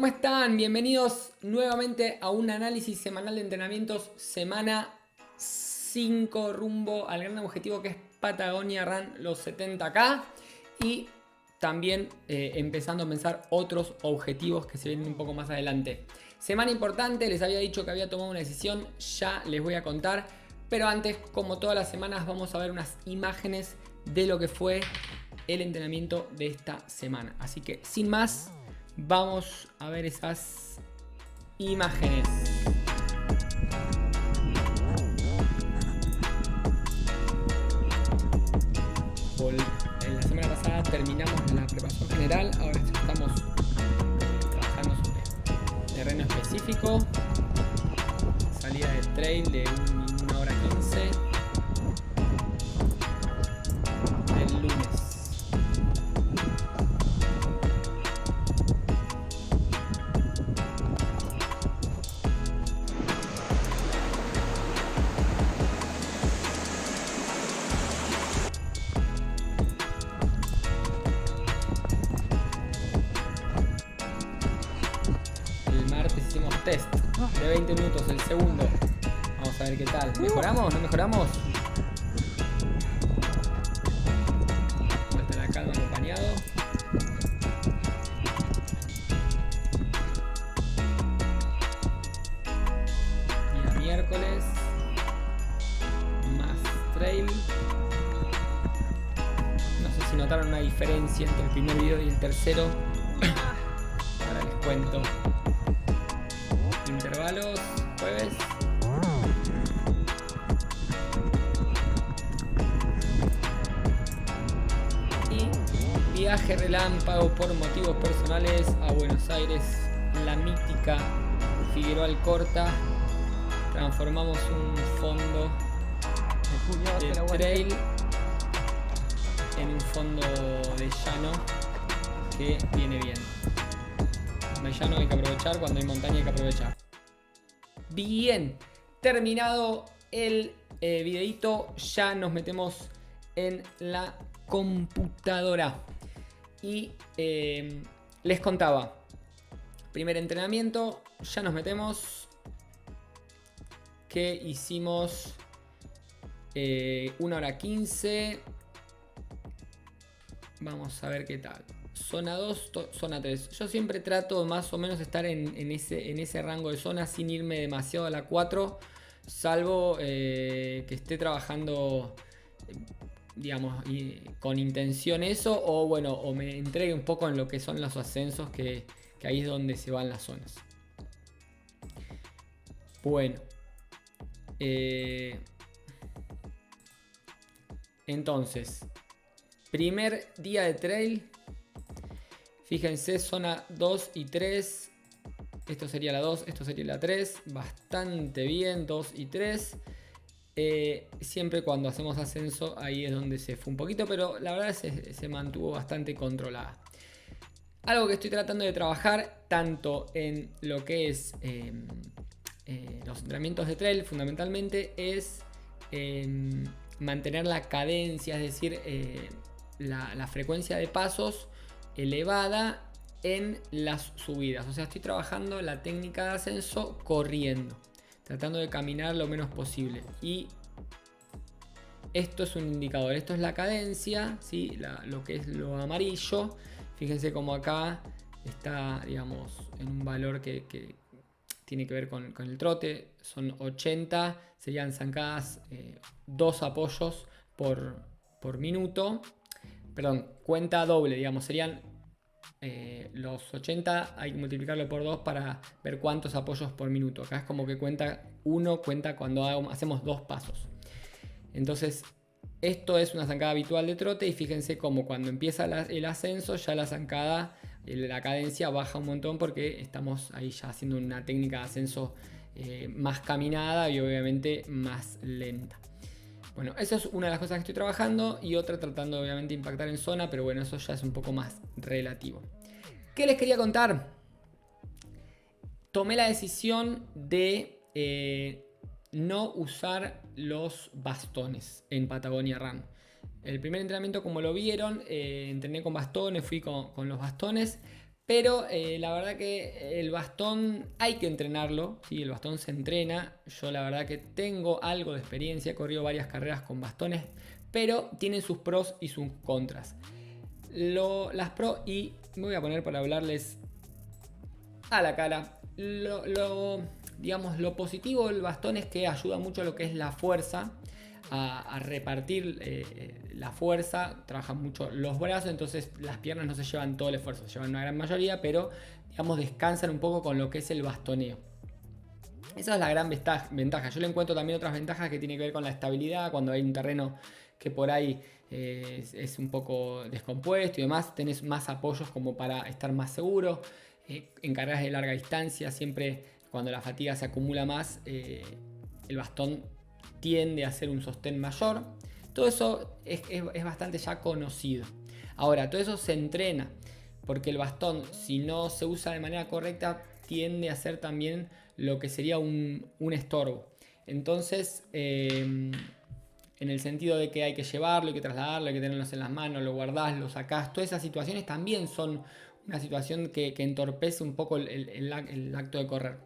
¿Cómo están? Bienvenidos nuevamente a un análisis semanal de entrenamientos, semana 5 rumbo al gran objetivo que es Patagonia Run los 70K y también empezando a pensar otros objetivos que se vienen un poco más adelante. Semana importante, les había dicho que había tomado una decisión, ya les voy a contar, pero antes, como todas las semanas, vamos a ver unas imágenes de lo que fue el entrenamiento de esta semana. Así que sin más, vamos a ver esas imágenes. En la semana pasada terminamos la preparación general, ahora estamos trabajando sobre terreno específico, salida de trail de 1 hora 15 del lunes. El martes hicimos test de 20 minutos, el segundo. Vamos a ver qué tal. ¿Mejoramos? ¿No mejoramos? Vuelta a la calma acompañado. Día miércoles. Más trail. No sé si notaron una diferencia entre el primer video y el tercero. Ahora les cuento. Intervalos, jueves. Y viaje relámpago por motivos personales a Buenos Aires, la mítica Figueroa Alcorta. Transformamos un fondo de trail en un fondo de llano que viene bien. Cuando hay llano hay que aprovechar, cuando hay montaña hay que aprovechar. Bien, terminado el videito, ya nos metemos en la computadora. Y les contaba, primer entrenamiento, ya nos metemos, que hicimos 1 hora 15. Vamos a ver qué tal. Zona 2, zona 3. Yo siempre trato más o menos estar en ese rango de zona sin irme demasiado a la 4. Salvo que esté trabajando, digamos, con intención eso. O bueno, o me entregue un poco en lo que son los ascensos, que ahí es donde se van las zonas. Bueno. Entonces, primer día de trail. Fíjense, zona 2 y 3. Esto sería la 2, esto sería la 3. Bastante bien, 2 y 3. Siempre cuando hacemos ascenso, ahí es donde se fue un poquito, pero la verdad se mantuvo bastante controlada. Algo que estoy tratando de trabajar tanto en lo que es los entrenamientos de trail, fundamentalmente, es mantener la cadencia, es decir, la frecuencia de pasos elevada en las subidas. O sea, estoy trabajando la técnica de ascenso corriendo, tratando de caminar lo menos posible. Y esto es un indicador, esto es la cadencia, ¿sí? Lo que es lo amarillo. Fíjense como acá está, digamos, en un valor que tiene que ver con el trote. Son 80, serían zancadas 2 apoyos por minuto. Perdón, cuenta doble, digamos, serían los 80, hay que multiplicarlo por 2 para ver cuántos apoyos por minuto. Acá es como que cuenta cuando hacemos 2 pasos. Entonces, esto es una zancada habitual de trote y fíjense como cuando empieza el ascenso, ya la zancada, la cadencia baja un montón porque estamos ahí ya haciendo una técnica de ascenso más caminada y obviamente más lenta. Bueno, eso es una de las cosas que estoy trabajando y otra tratando obviamente de impactar en zona, pero bueno, eso ya es un poco más relativo. ¿Qué les quería contar? Tomé la decisión de no usar los bastones en Patagonia Run. El primer entrenamiento, como lo vieron, entrené con bastones, fui con los bastones, Pero la verdad que el bastón hay que entrenarlo, ¿sí? El bastón se entrena. Yo la verdad que tengo algo de experiencia, he corrido varias carreras con bastones, pero tienen sus pros y sus contras. Las pros, y me voy a poner para hablarles a la cara. Digamos, lo positivo del bastón es que ayuda mucho a lo que es la fuerza, a repartir la fuerza, trabajan mucho los brazos, entonces las piernas no se llevan todo el esfuerzo, se llevan una gran mayoría, pero digamos descansan un poco con lo que es el bastoneo. Esa es la gran ventaja. Yo le encuentro también otras ventajas que tienen que ver con la estabilidad, cuando hay un terreno que por ahí es un poco descompuesto y demás, tenés más apoyos como para estar más seguro. En carreras de larga distancia, siempre cuando la fatiga se acumula más, el bastón tiende a ser un sostén mayor. Todo eso es bastante ya conocido. Ahora, todo eso se entrena, porque el bastón, si no se usa de manera correcta, tiende a ser también lo que sería un estorbo. Entonces, en el sentido de que hay que llevarlo, hay que trasladarlo, hay que tenerlos en las manos, lo guardás, lo sacás, todas esas situaciones también son una situación que entorpece un poco el acto de correr.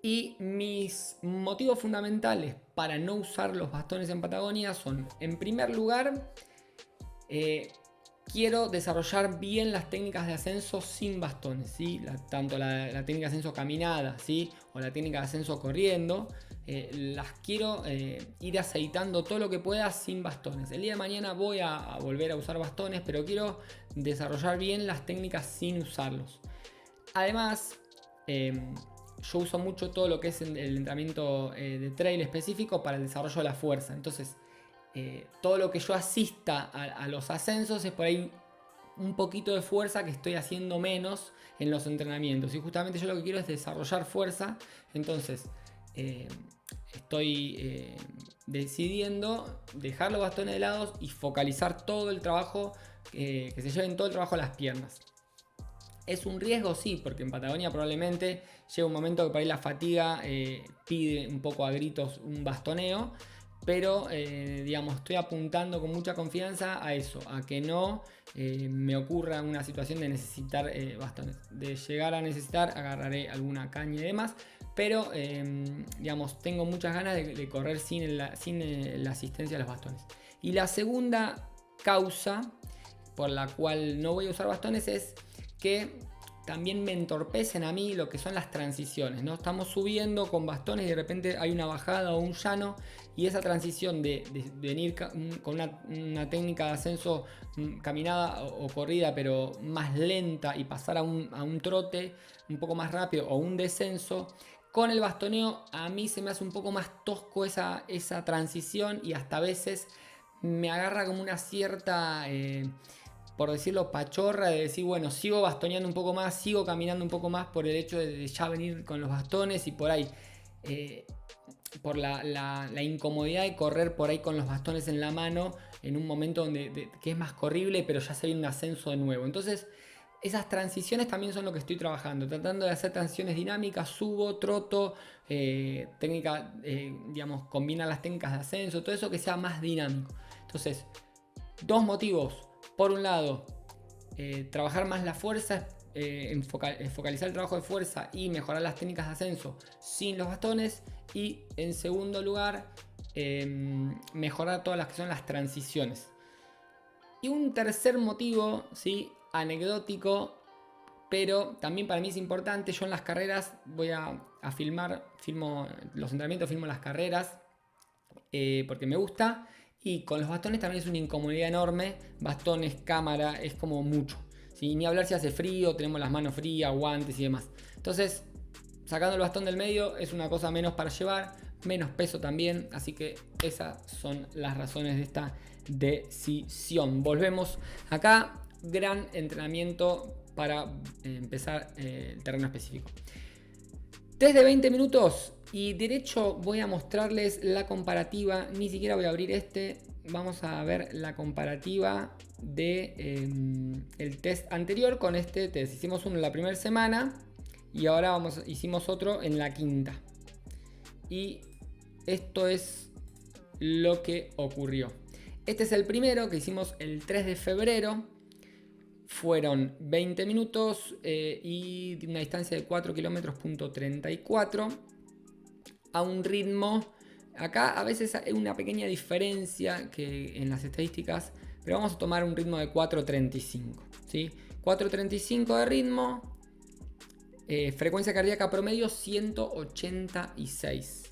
Y mis motivos fundamentales para no usar los bastones en Patagonia son, en primer lugar, quiero desarrollar bien las técnicas de ascenso sin bastones, ¿sí? Tanto la técnica de ascenso caminada, ¿sí? O la técnica de ascenso corriendo, las quiero ir aceitando todo lo que pueda sin bastones. El día de mañana voy a volver a usar bastones, pero quiero desarrollar bien las técnicas sin usarlos. Además, yo uso mucho todo lo que es el entrenamiento de trail específico para el desarrollo de la fuerza. Entonces, todo lo que yo asista a los ascensos es por ahí un poquito de fuerza que estoy haciendo menos en los entrenamientos. Y justamente yo lo que quiero es desarrollar fuerza. Entonces, estoy decidiendo dejar los bastones de lado y focalizar todo el trabajo, que se lleven todo el trabajo a las piernas. ¿Es un riesgo? Sí, porque en Patagonia probablemente llega un momento que por ahí la fatiga pide un poco a gritos un bastoneo, pero digamos, estoy apuntando con mucha confianza a eso, a que no me ocurra una situación de necesitar bastones. De llegar a necesitar, agarraré alguna caña y demás, pero digamos, tengo muchas ganas de correr sin la asistencia de los bastones. Y la segunda causa por la cual no voy a usar bastones es que también me entorpecen a mí lo que son las transiciones, ¿no? Estamos subiendo con bastones y de repente hay una bajada o un llano, y esa transición de venir con una técnica de ascenso caminada o corrida pero más lenta y pasar a un trote un poco más rápido o un descenso, con el bastoneo a mí se me hace un poco más tosco esa transición, y hasta a veces me agarra como una cierta... por decirlo, pachorra, de decir, bueno, sigo bastoneando un poco más, sigo caminando un poco más por el hecho de ya venir con los bastones, y por ahí, por la incomodidad de correr por ahí con los bastones en la mano, en un momento que es más corrible, pero ya se viene un ascenso de nuevo. Entonces, esas transiciones también son lo que estoy trabajando, tratando de hacer transiciones dinámicas, subo, troto, técnica, digamos, combina las técnicas de ascenso, todo eso que sea más dinámico. Entonces, dos motivos. Por un lado, trabajar más la fuerza, focalizar el trabajo de fuerza y mejorar las técnicas de ascenso sin los bastones. Y en segundo lugar, mejorar todas las que son las transiciones. Y un tercer motivo, ¿sí? Anecdótico, pero también para mí es importante. Yo en las carreras voy a filmo los entrenamientos, filmo las carreras, porque me gusta. Y con los bastones también es una incomodidad enorme. Bastones, cámara, es como mucho, ¿sí? Ni hablar si hace frío, tenemos las manos frías, guantes y demás. Entonces, sacando el bastón del medio es una cosa menos para llevar, menos peso también. Así que esas son las razones de esta decisión. Volvemos acá. Gran entrenamiento para empezar el terreno específico. Desde 20 minutos y derecho voy a mostrarles la comparativa. Ni siquiera voy a abrir vamos a ver la comparativa de el test anterior con este test. Hicimos uno en la primera semana y ahora hicimos otro en la quinta. Y esto es lo que ocurrió. Este es el primero que hicimos el 3 de febrero. fueron 20 minutos y una distancia de 4 kilómetros, 34 a un ritmo. Acá a veces hay una pequeña diferencia que en las estadísticas, pero vamos a tomar un ritmo de 4.35, ¿sí? 4.35 de ritmo, frecuencia cardíaca promedio 186.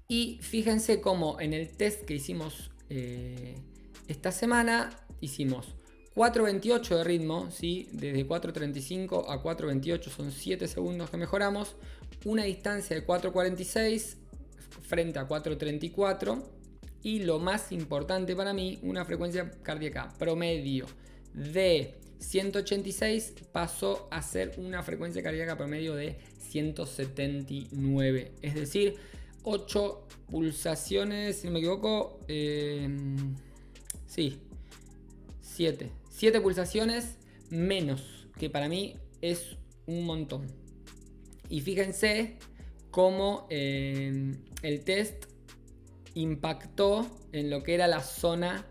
Y fíjense cómo en el test que hicimos esta semana, hicimos 4.28 de ritmo, ¿sí? Desde 4.35 a 4.28 son 7 segundos que mejoramos. Una distancia de 4.46 frente a 4.34. Y lo más importante para mí, una frecuencia cardíaca promedio de 186 pasó a ser una frecuencia cardíaca promedio de 179. Es decir, 8 pulsaciones, si no me equivoco. Sí, 7 pulsaciones menos, que para mí es un montón. Y fíjense cómo el test impactó en lo que era la zona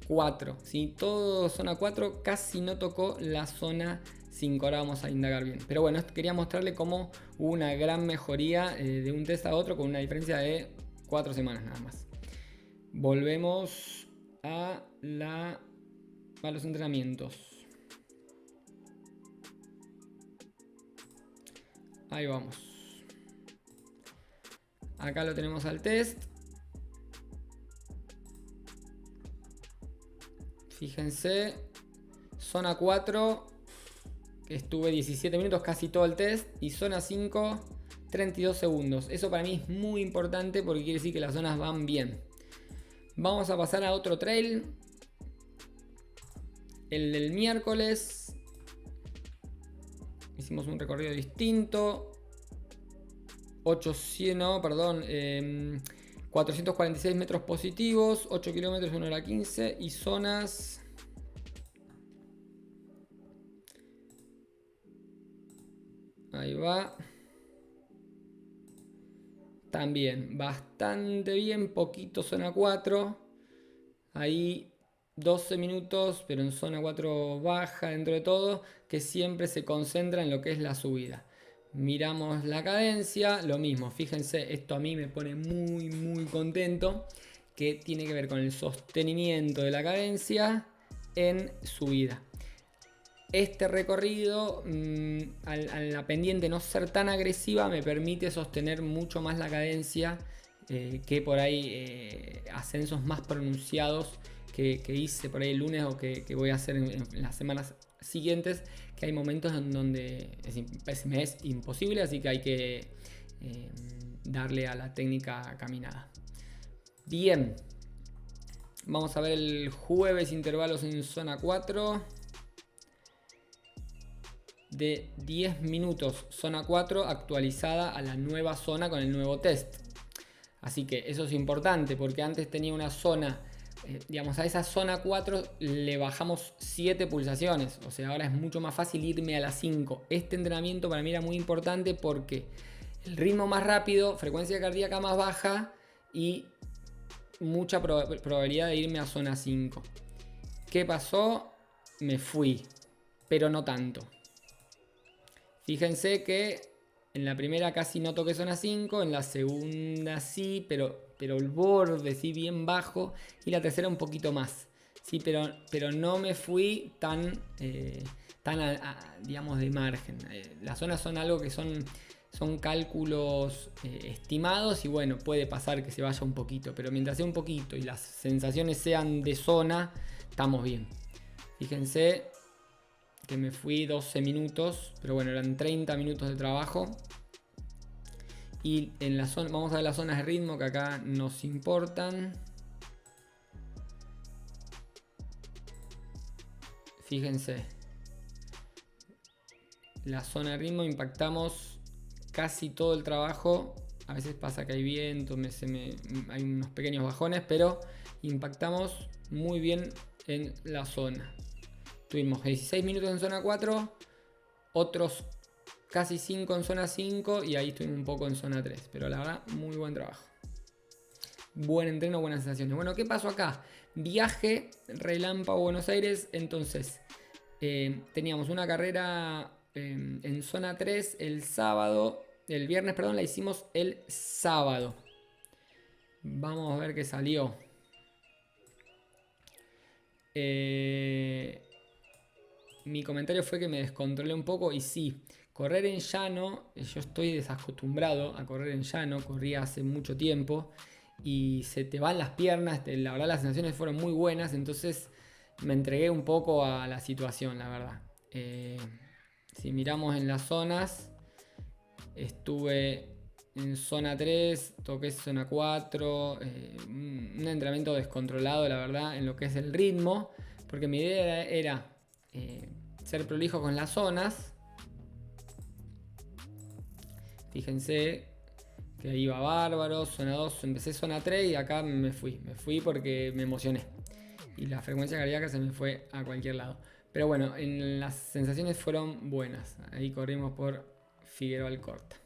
4, ¿sí? Todo zona 4, casi no tocó la zona 5. Ahora vamos a indagar bien. Pero bueno, quería mostrarle cómo hubo una gran mejoría de un test a otro con una diferencia de 4 semanas nada más. Volvemos a los entrenamientos. Ahí vamos. Acá lo tenemos al test. Fíjense, zona 4, estuve 17 minutos, casi todo el test. Y zona 5, 32 segundos. Eso para mí es muy importante porque quiere decir que las zonas van bien. Vamos a pasar a otro trail. El del miércoles. Hicimos un recorrido distinto. 446 metros positivos, 8 kilómetros, 1 hora 15 y zonas. Ahí va. También bastante bien, poquito zona 4. Ahí 12 minutos, pero en zona 4 baja dentro de todo, que siempre se concentra en lo que es la subida. Miramos la cadencia, lo mismo, fíjense, esto a mí me pone muy contento, que tiene que ver con el sostenimiento de la cadencia en subida. Este recorrido, a la pendiente no ser tan agresiva, me permite sostener mucho más la cadencia que por ahí ascensos más pronunciados que hice por ahí el lunes o que voy a hacer en las semanas siguientes, que hay momentos en donde me es imposible, así que hay que darle a la técnica caminada. Bien, vamos a ver el jueves, intervalos en zona 4 de 10 minutos, zona 4 actualizada a la nueva zona con el nuevo test. Así que eso es importante porque antes tenía una zona, digamos, a esa zona 4 le bajamos 7 pulsaciones. O sea, ahora es mucho más fácil irme a las 5. Este entrenamiento para mí era muy importante porque el ritmo más rápido, frecuencia cardíaca más baja y mucha probabilidad de irme a zona 5. ¿Qué pasó? Me fui, pero no tanto. Fíjense que en la primera casi no toqué zona 5, en la segunda sí, pero el borde sí bien bajo, y la tercera un poquito más. Sí, pero no me fui tan digamos, de margen. Las zonas son algo que son cálculos estimados y bueno, puede pasar que se vaya un poquito, pero mientras sea un poquito y las sensaciones sean de zona, estamos bien. Fíjense que me fui 12 minutos, pero bueno, eran 30 minutos de trabajo. Y en la zona, vamos a ver las zonas de ritmo que acá nos importan. Fíjense, la zona de ritmo impactamos casi todo el trabajo. A veces pasa que hay viento, hay unos pequeños bajones, pero impactamos muy bien en la zona. Tuvimos 16 minutos en zona 4, otros casi 5 en zona 5 y ahí estuvimos un poco en zona 3. Pero la verdad, muy buen trabajo. Buen entreno, buenas sensaciones. Bueno, ¿qué pasó acá? Viaje relámpago a Buenos Aires. Entonces, Teníamos una carrera en zona 3 el viernes, perdón, la hicimos el sábado. Vamos a ver qué salió. Mi comentario fue que me descontrolé un poco y sí, correr en llano, yo estoy desacostumbrado a correr en llano, corrí hace mucho tiempo y se te van las piernas, la verdad las sensaciones fueron muy buenas, entonces me entregué un poco a la situación, la verdad. Si miramos en las zonas, estuve en zona 3, toqué zona 4, un entrenamiento descontrolado, la verdad, en lo que es el ritmo, porque mi idea era ser prolijo con las zonas. Fíjense que iba bárbaro, zona 2, empecé zona 3 y acá me fui porque me emocioné. Y la frecuencia cardíaca se me fue a cualquier lado. Pero bueno, las sensaciones fueron buenas. Ahí corrimos por Figueroa Alcorta.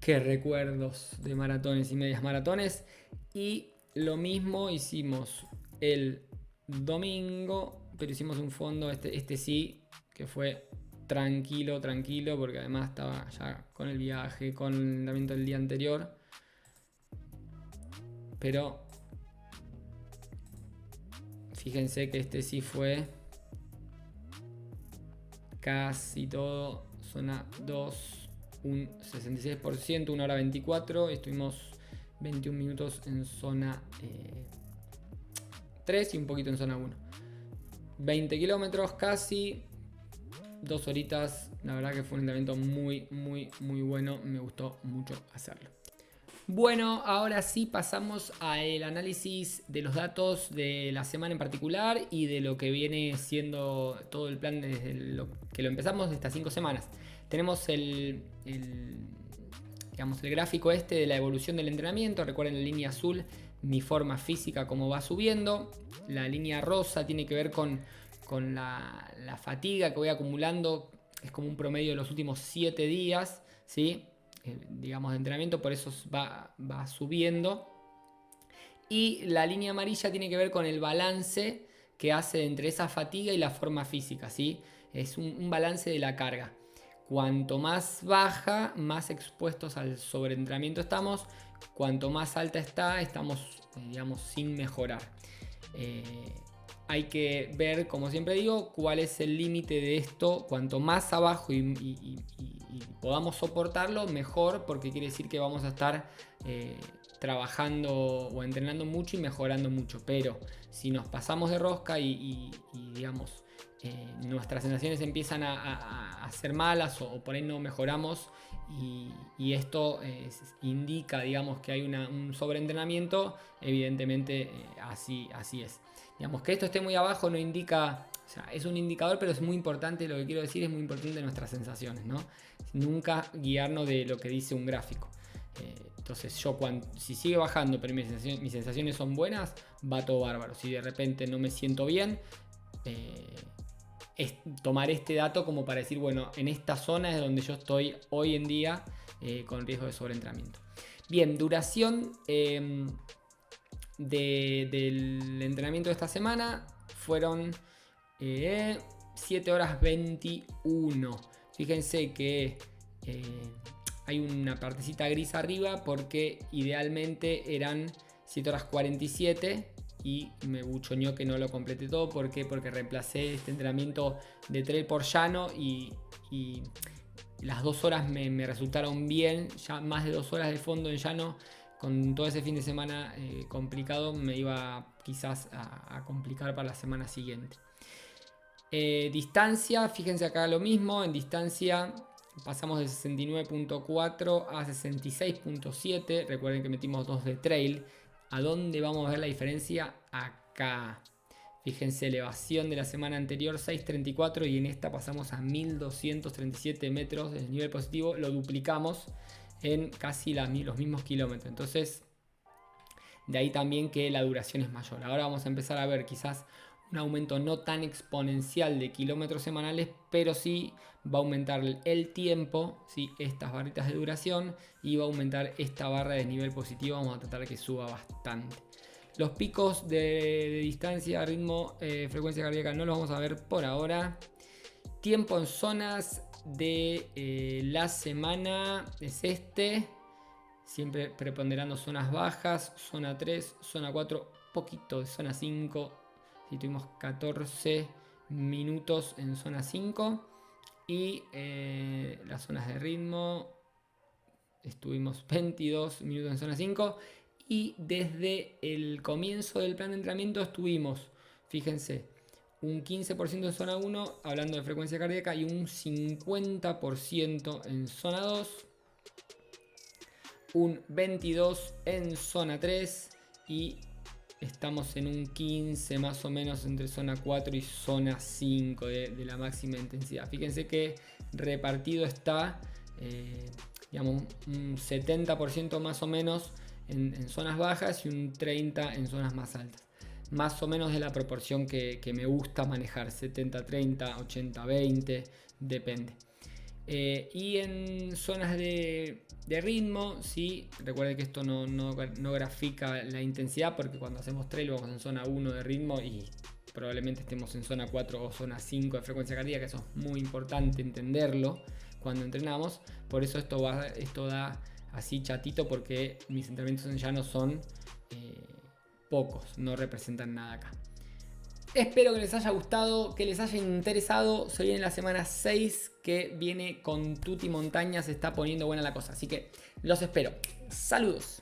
Qué recuerdos de maratones y medias maratones. Y lo mismo hicimos el domingo, pero hicimos un fondo, este sí, que fue tranquilo, porque además estaba ya con el viaje, con el entrenamiento del día anterior. Pero fíjense que este sí fue casi todo zona 2, un 66%, 1 hora 24. Estuvimos 21 minutos en zona 3 y un poquito en zona 1. 20 kilómetros casi, 2 horitas. La verdad que fue un entrenamiento muy bueno. Me gustó mucho hacerlo. Bueno, ahora sí pasamos al análisis de los datos de la semana en particular y de lo que viene siendo todo el plan desde que lo empezamos de estas 5 semanas. Tenemos el gráfico este de la evolución del entrenamiento. Recuerden la línea azul, mi forma física, cómo va subiendo. La línea rosa tiene que ver con la fatiga que voy acumulando. Es como un promedio de los últimos 7 días, ¿sí? Digamos de entrenamiento, por eso va subiendo. Y la línea amarilla tiene que ver con el balance que hace entre esa fatiga y la forma física, ¿sí? Es un balance de la carga. Cuanto más baja, más expuestos al sobreentrenamiento estamos. Cuanto más alta estamos, digamos, sin mejorar. Hay que ver, como siempre digo, cuál es el límite de esto. Cuanto más abajo y podamos soportarlo, mejor, porque quiere decir que vamos a estar trabajando o entrenando mucho y mejorando mucho. Pero si nos pasamos de rosca y digamos, nuestras sensaciones empiezan a ser malas o por ahí no mejoramos y esto indica, digamos, que hay un sobreentrenamiento, evidentemente así es. Digamos que esto esté muy abajo no indica, o sea, es un indicador, pero es muy importante, lo que quiero decir es muy importante nuestras sensaciones, ¿no? Nunca guiarnos de lo que dice un gráfico. Entonces si sigue bajando pero mis sensaciones son buenas, va todo bárbaro. Si de repente no me siento bien, es tomar este dato como para decir, bueno, en esta zona es donde yo estoy hoy en día con riesgo de sobreentrenamiento. Bien, duración del entrenamiento de esta semana fueron 7 horas 21. Fíjense que hay una partecita gris arriba porque idealmente eran 7 horas 47 y me buchoneó que no lo completé todo. ¿Por qué? Porque reemplacé este entrenamiento de trail por llano y las 2 horas me resultaron bien. Ya más de 2 horas de fondo en llano con todo ese fin de semana complicado me iba quizás a complicar para la semana siguiente. Distancia, fíjense acá lo mismo. En distancia pasamos de 69.4 a 66.7. Recuerden que metimos 2 de trail. ¿A dónde vamos a ver la diferencia? Acá. Fíjense, elevación de la semana anterior 634 y en esta pasamos a 1237 metros del nivel positivo. Lo duplicamos en casi los mismos kilómetros. Entonces, de ahí también que la duración es mayor. Ahora vamos a empezar a ver quizás un aumento no tan exponencial de kilómetros semanales, pero sí va a aumentar el tiempo, ¿sí? Estas barritas de duración, y va a aumentar esta barra de nivel positivo. Vamos a tratar de que suba bastante. Los picos de distancia, ritmo, frecuencia cardíaca no los vamos a ver por ahora. Tiempo en zonas de la semana es este. Siempre preponderando zonas bajas, zona 3, zona 4, poquito de zona 5. Si tuvimos 14 minutos en zona 5. Y las zonas de ritmo, estuvimos 22 minutos en zona 5. Y desde el comienzo del plan de entrenamiento estuvimos, fíjense, un 15% en zona 1, hablando de frecuencia cardíaca, y un 50% en zona 2. Un 22 en zona 3 y estamos en un 15 más o menos entre zona 4 y zona 5 de la máxima intensidad. Fíjense que repartido está, digamos, un 70% más o menos en zonas bajas y un 30% en zonas más altas. Más o menos de la proporción que me gusta manejar, 70-30, 80-20, depende. Y en zonas de ritmo, sí, recuerden que esto no grafica la intensidad, porque cuando hacemos trail vamos en zona 1 de ritmo y probablemente estemos en zona 4 o zona 5 de frecuencia cardíaca. Eso es muy importante entenderlo cuando entrenamos. Por eso esto da así chatito, porque mis entrenamientos en llano son pocos, no representan nada acá. Espero que les haya gustado, que les haya interesado. Se viene la semana 6 que viene con Tutti Montaña. Se está poniendo buena la cosa. Así que los espero. Saludos.